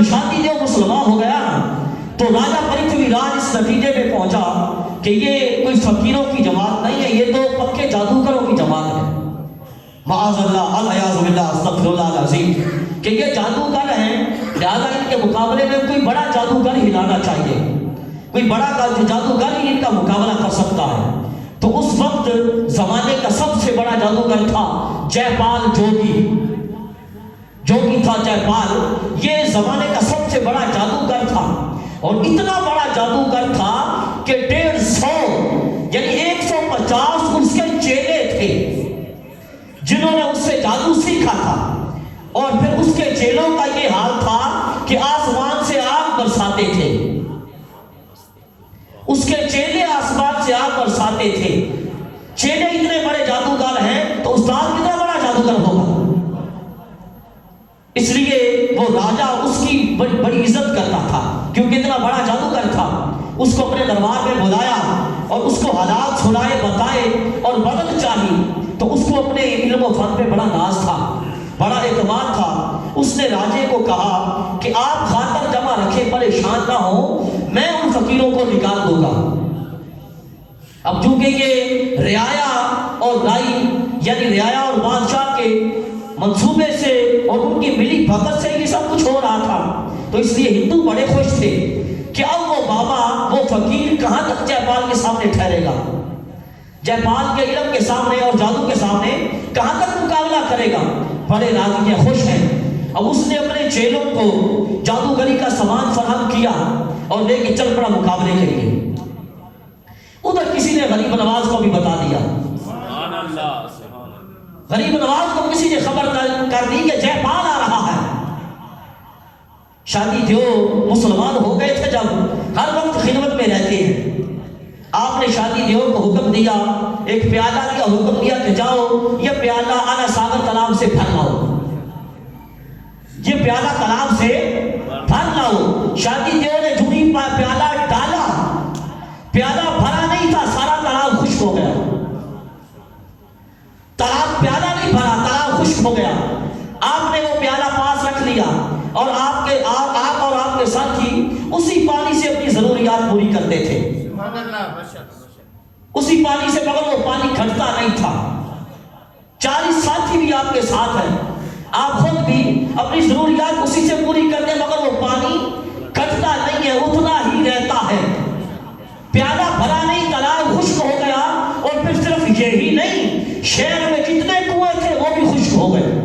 جب شادی دیو مسلمان ہو گیا تو راجہ پرتھوی راج اس نتیجے میں پہنچا کہ یہ کوئی فقیروں کی جماعت نہیں ہے، یہ تو پکے جادوگروں کی جماعت ہے، معاذ اللہ، العیاذ باللہ، استغفر اللہ العظیم، کہ یہ جادوگر ہیں، لہذا ان کے مقابلے میں کوئی بڑا جادوگر ہی لانا چاہیے، کوئی بڑا جادوگر ہی ان کا مقابلہ کر سکتا ہے۔ تو اس وقت زمانے کا سب سے بڑا جادوگر تھا جے پال جوگی تھا جے پال، یہ زمانے کا سب سے بڑا جادوگر تھا، اور اتنا بڑا جادوگر تھا کہ 150 یعنی 150 اس کے چیلے تھے جنہوں نے اس سے جادو سیکھا تھا، اور پھر اس کے چیلوں کا یہ حال تھا کہ آسمان سے آگ برساتے تھے، اس کے چیلے آسمان سے آگ برساتے تھے۔ چیلے اتنے بڑے جادوگر ہیں تو استاد کتنا بڑا جادوگر ہوگا، اس لیے وہ راجہ اس کی بڑی عزت کرتا تھا کیونکہ اتنا بڑا جادوگر تھا۔ اس کو اپنے دربار میں بلایا اور اس کو حالات سنائے، بتائے اور مدد چاہی، تو اس کو اپنے علم و فن پہ بڑا ناز تھا، بڑا اعتماد تھا۔ اس نے راجے کو کہا کہ آپ خاطر جمع رکھے، پریشان نہ ہو، میں ان فقیروں کو نکال دوں گا۔ اب چونکہ یہ رعایا اور رائی یعنی رعایا اور بادشاہ کے منصوبے سے اور ان کی ملی بھگت سے یہ سب کچھ ہو رہا تھا، تو اس لیے ہندو بڑے خوش تھے کہ اب وہ بابا، وہ فقیر کہاں تک جے پال کے سامنے ٹھہرے گا، جے پال کے علم کے سامنے اور جادو کے سامنے کہاں تک مقابلہ کرے گا۔ بڑے راضی ہیں، خوش ہیں۔ اب اس نے اپنے چیلوں کو جادوگری کا سامان فراہم کیا اور لے کے چل پڑا مقابلے کے لیے۔ ادھر کسی نے غریب نواز کو بھی بتا دیا، غریب نواز کو کسی نے خبر کر دی کہ جے پال آ رہا ہے۔ شادی دیو مسلمان ہو گئے تھے، جب ہر وقت خدمت میں رہتے ہیں۔ آپ نے شادی دیو کو حکم دیا، ایک پیالہ دیا، حکم دیا کہ جاؤ یہ پیالہ آنا ساگر تالاب سے بھر لاؤ، یہ پیالہ تالاب سے بھر لاؤ۔ شادی دیو نے جو ہی پیالہ ڈالا، پیالہ بھرا نہیں تھا، سارا تالاب خشک ہو گیا۔ تالاب پیالہ نہیں بھرا، تالاب خشک ہو گیا۔ آپ نے وہ پیالہ پاس رکھ لیا اور آپ اور آپ کے ساتھی اسی پانی سے اپنی ضروریات پوری کرتے تھے، اسی پانی سے، مگر وہ پانی گھٹتا نہیں تھا۔ 40 ساتھی بھی آپ کے ساتھ ہیں، آپ خود بھی اپنی ضروریات اسی سے پوری کرتے ہیں، مگر وہ پانی گھٹتا نہیں ہے، اتنا ہی رہتا ہے۔ پیالہ بھرا نہیں، تالاب خشک ہو گیا، اور پھر صرف یہی نہیں، شہر میں جتنے کنویں تھے وہ بھی خشک ہو گئے،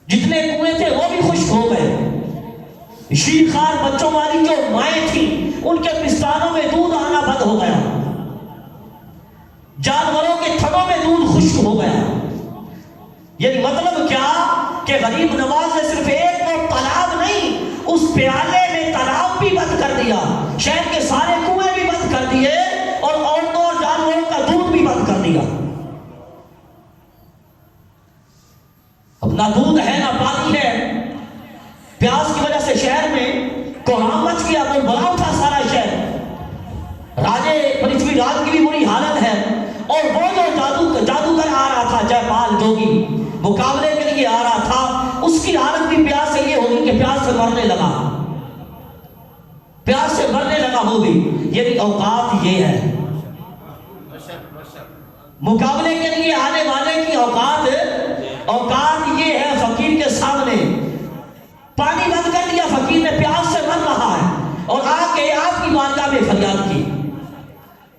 جتنے کنویں تھے وہ بھی خشک ہو گئے۔ شیرخوار بچوں والی جو مائیں تھیں ان کے پستانوں میں دودھ آنا بند ہو گیا، جانوروں کے تھنوں میں دودھ خشک ہو گیا۔ یعنی مطلب کیا کہ غریب نواز نے صرف ایک اور تالاب نہیں، اس پیالے میں تالاب بھی بند کر دیا، شہر کے سارے کنویں بھی بند کر دیے، اور عورتوں اور جانوروں کا دودھ بھی بند کر دیا۔ اب نہ دودھ ہے نہ پانی ہے، پیاس کی وجہ سے شہر میں کوہرام مچ گیا، بلبلا اٹھا سارا شہر۔ راجے پرتھوی راج کی بھی بری حالت ہے، اور وہ جو جادوگر آ رہا تھا جے پال جوگی، مقابلے کے لیے آ رہا تھا، اس کی حالت بھی پیاس سے یہ ہوگی کہ پیاس سے مرنے لگا، پیاس سے مرنے لگا ہوگی۔ یعنی اوقات یہ ہے، مقابلے کے لیے آنے والے کی اوقات یہ ہے۔ فقیر کے سامنے پانی بند کر دیا، فقیر نے پیاس سے مر رہا ہے، اور آ کے آپ کی بارگاہ میں فریاد کی۔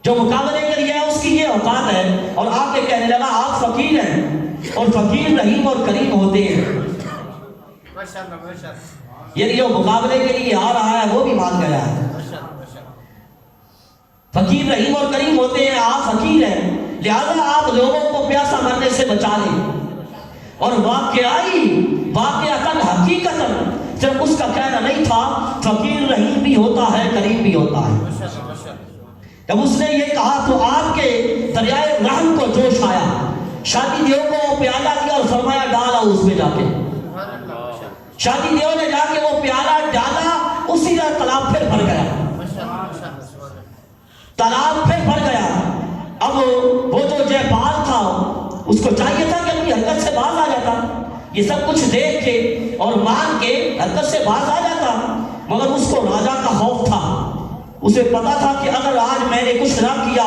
جو مقابلے کے لیے ہے اس کی یہ اوقات ہے، اور آ کے کہنے لگا آپ فقیر ہیں، اور فقیر رحیم اور کریم ہوتے ہیں۔ یعنی جو مقابلے کے لیے آ رہا ہے وہ بھی مان گیا ہے، فقیر رحیم اور کریم ہوتے ہیں، آپ فقیر ہیں، لہذا آپ لوگوں کو پیاسا مرنے سے بچا لیں۔ اور واقعاتاً حقیقتاً صرف اس کا کہنا نہیں تھا، فقیر رحیم بھی ہوتا ہے، کریم بھی ہوتا ہے۔ جب اس نے یہ کہا تو آپ کے دریائے رحم کو جوش آیا، شادی دیو کو پیالہ دیا اور فرمایا ڈالا اس میں جا کے۔ شادی دیو نے جا کے وہ پیالہ ڈالا، اسی طرح تالاب پھر بھر گیا، تالاب پھر بھر گیا۔ اب وہ جو جے پال تھا اس کو چاہیے تھا کہ اپنی حرکت سے باز آ جاتا، یہ سب کچھ دیکھ کے اور مان کے حرکت سے باز آ جاتا، مگر اس کو راجا کا خوف تھا۔ اسے پتا تھا کہ اگر آج میں نے کچھ نہ کیا،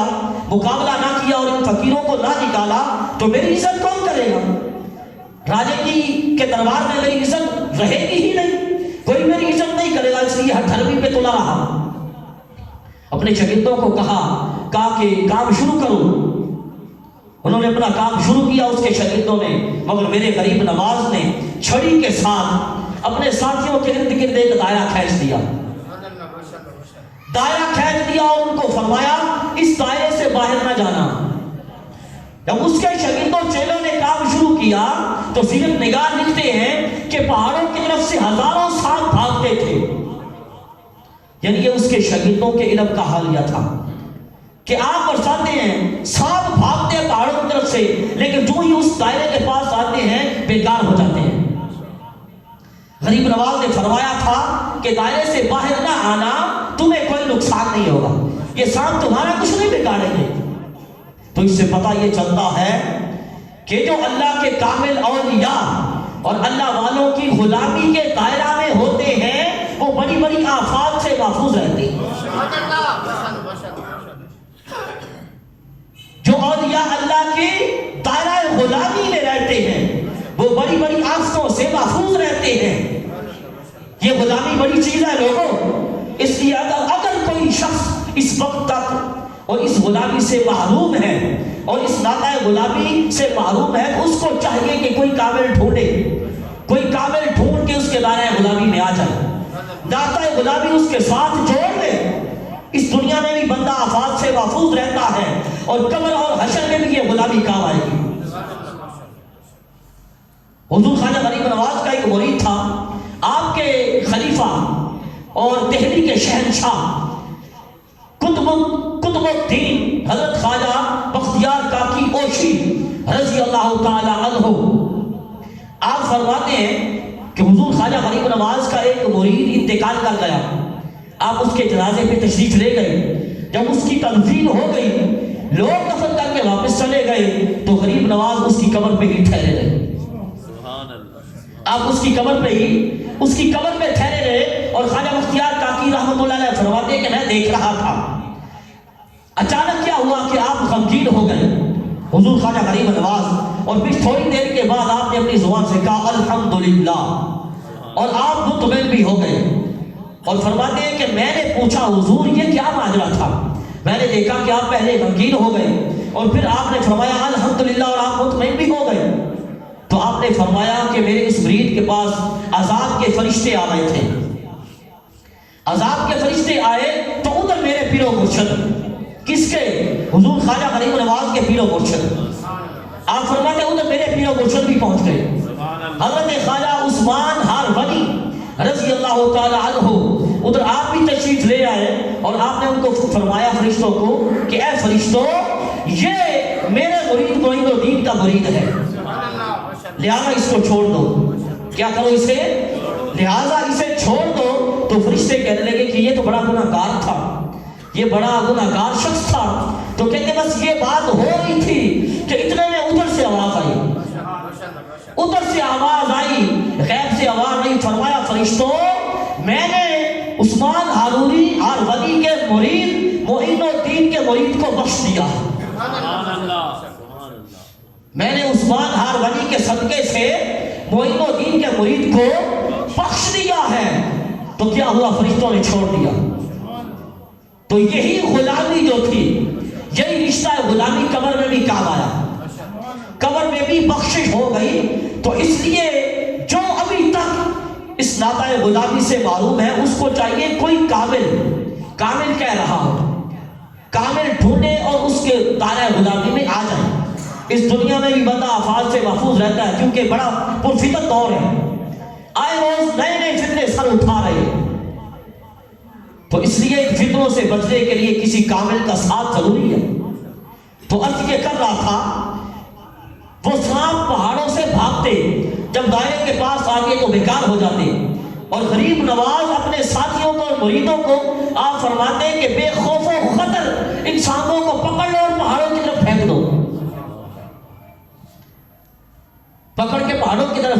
مقابلہ نہ کیا اور ان فقیروں کو نہ نکالا تو میری عزت کون کرے گا؟ راجے کے دربار میں میری عزت رہے گی ہی نہیں، کوئی میری عزت نہیں کرے گا، اس لیے ہر دھرمی پہ تلا رہا۔ اپنے شاگردوں کو کہا کہ کام شروع کرو۔ انہوں نے اپنا کام شروع کیا اس کے شاگردوں نے، مگر میرے غریب نواز نے چھڑی کے ساتھ اپنے ساتھیوں کے ارد گرد ایک دائرہ کھینچ دیا، اور ان کو فرمایا اس دائرے سے باہر نہ جانا۔ جب اس کے شاگردوں چیلوں نے کام شروع کیا تو صرف نگاہ لکھتے ہیں کہ پہاڑوں کی طرف سے ہزاروں سانپ بھاگتے تھے۔ یعنی یہ اس کے شاگردوں کے علم کا حال یہ تھا کہ آپ برساتے ہیں، سانپ بھاگتے ہیں پہاڑوں کی طرف سے، لیکن جو ہی اس دائرے کے پاس آتے ہیں بیکار ہو جاتے ہیں۔ غریب نواز نے فرمایا تھا کہ دائرے سے باہر نہ آنا، تمہیں کوئی نقصان نہیں ہوگا، یہ سانپ تمہارا کچھ نہیں بگاڑیں گے۔ تو اس سے پتہ یہ چلتا ہے کہ جو اللہ کے کامل اولیاء اور اللہ والوں کی غلامی کے دائرہ میں ہوتے ہیں وہ بڑی بڑی آفات سے محفوظ رہتے ہیں۔ جو اولیاء اللہ کے دائرہ غلامی میں رہتے ہیں وہ بڑی بڑی آفتوں سے محفوظ رہتے ہیں۔ یہ غلامی بڑی چیز ہے لوگوں، اس لیے اگر کوئی شخص اس وقت تک اور اس غلامی سے محروم ہے اور اس ناطہ غلامی سے محروم ہے تو اس کو چاہیے کہ کوئی کامل ڈھونڈے، کوئی کامل ڈھونڈ کے اس کے دائرہ غلامی میں آ جائے، ناطہ غلامی اس کے ساتھ جوڑ لے۔ اس دنیا میں بھی بندہ آفات سے محفوظ رہتا ہے اور قبر اور حشر میں بھی یہ غلامی کام آئے گی۔ حضور خواجہ غریب نواز کا ایک مرید تھا، آپ کے خلیفہ اور دہلی کے شہنشاہ قطب الدین حضرت خواجہ بختیار کاکی اوشی رضی اللہ تعالی عنہ، آپ فرماتے ہیں کہ حضور خواجہ غریب نواز کا ایک مرید انتقال کر گیا، آپ اس کے جنازے پہ تشریف لے گئے۔ جب اس کی تدفین ہو گئی، لوگ دفن کر کے واپس چلے گئے تو غریب نواز اس کی قبر پہ ہی ٹھہرے رہے۔ آپ اس کی قبر پہ ٹھہرے رہے اور خواجہ بختیار کاکی رحمۃ اللہ علیہ فرماتے ہیں کہ میں دیکھ رہا تھا، اچانک کیا ہوا کہ آپ غمگین ہو گئے حضور خواجہ غریب نواز، اور پھر تھوڑی دیر کے بعد آپ نے اپنی زبان سے کہا الحمدللہ، اور آپ مطمئن بھی ہو گئے اور فرماتے ہیں کہ میں نے پوچھا حضور یہ کیا ماجرا تھا؟ میں نے دیکھا کہ آپ پہلے غمگین ہو گئے اور پھر آپ نے فرمایا الحمدللہ اور آپ مطمئن بھی ہو گئے۔ تو آپ نے فرمایا کہ میرے اس مرید کے پاس عذاب کے فرشتے آ گئے تھے، عذاب کے فرشتے آئے تو ادھر میرے پیر و مرشد، کس کے؟ حضور خواجہ غریب نواز کے پیر و مرشد، آپ فرماتے ہیں ادھر میرے پیر و مرشد بھی پہنچ گئے۔ حضرت خواجہ عثمان ہاروانی رضی اللہ تعالی عنہ ادھر آپ بھی تشریف لے آئے اور آپ نے ان کو فرمایا فرشتوں کو کہ اے فرشتوں، یہ میرے مرید معین الدین کا مرید ہے، لہذا اس کو چھوڑ دو۔ کیا کرو اسے؟ لہذا اسے چھوڑ دو۔ تو فرشتے کہنے لگے کہ یہ تو بڑا گناہگار تھا، یہ بڑا گناہگار شخص تھا۔ تو کہتے بس یہ بات ہو رہی تھی کہ اتنے میں ادھر سے آواز آئی، غیب سے آواز آئی، فرمایا فرشتوں میں نے عثمان ہاروانی کے مرید معین الدین کے مرید کو بخش دیا، میں نے عثمان ہاروانی کے صدقے سے معین الدین کے مرید کو بخش دیا ہے۔ تو کیا ہوا؟ فرشتوں نے چھوڑ دیا۔ تو یہی غلامی جو تھی، یہی رشتہ غلامی قبر میں بھی کام آیا، قبر میں بھی بخشش ہو گئی۔ تو اس لیے جو ابھی تک اس ناطہ غلامی سے معروم ہے اس کو چاہیے کوئی کامل کہہ رہا ہو، کامل ڈھونڈے اور اس کے دائرہ غلامی میں آ جائے۔ اس دنیا میں بھی بندہ آفات سے محفوظ رہتا ہے کیونکہ بڑا پرفتن دور ہے، آئے روز نئے نئے فتنے سر اٹھا رہے ہیں۔ تو اس لیے ان فتنوں سے بچنے کے لیے کسی کامل کا ساتھ ضروری ہے۔ تو عرض یہ کر رہا تھا، وہ سانپ پہاڑوں سے بھاگتے، جب دائرے کے پاس آگے تو بیکار ہو جاتے، اور غریب نواز اپنے ساتھیوں کو اور مریدوں کو آپ فرماتے ہیں کہ بے خوف و خطر ان سانپوں کو پکڑ لو اور پہاڑوں کی طرف پھینک دو، پکڑ کے پہاڑوں کی طرف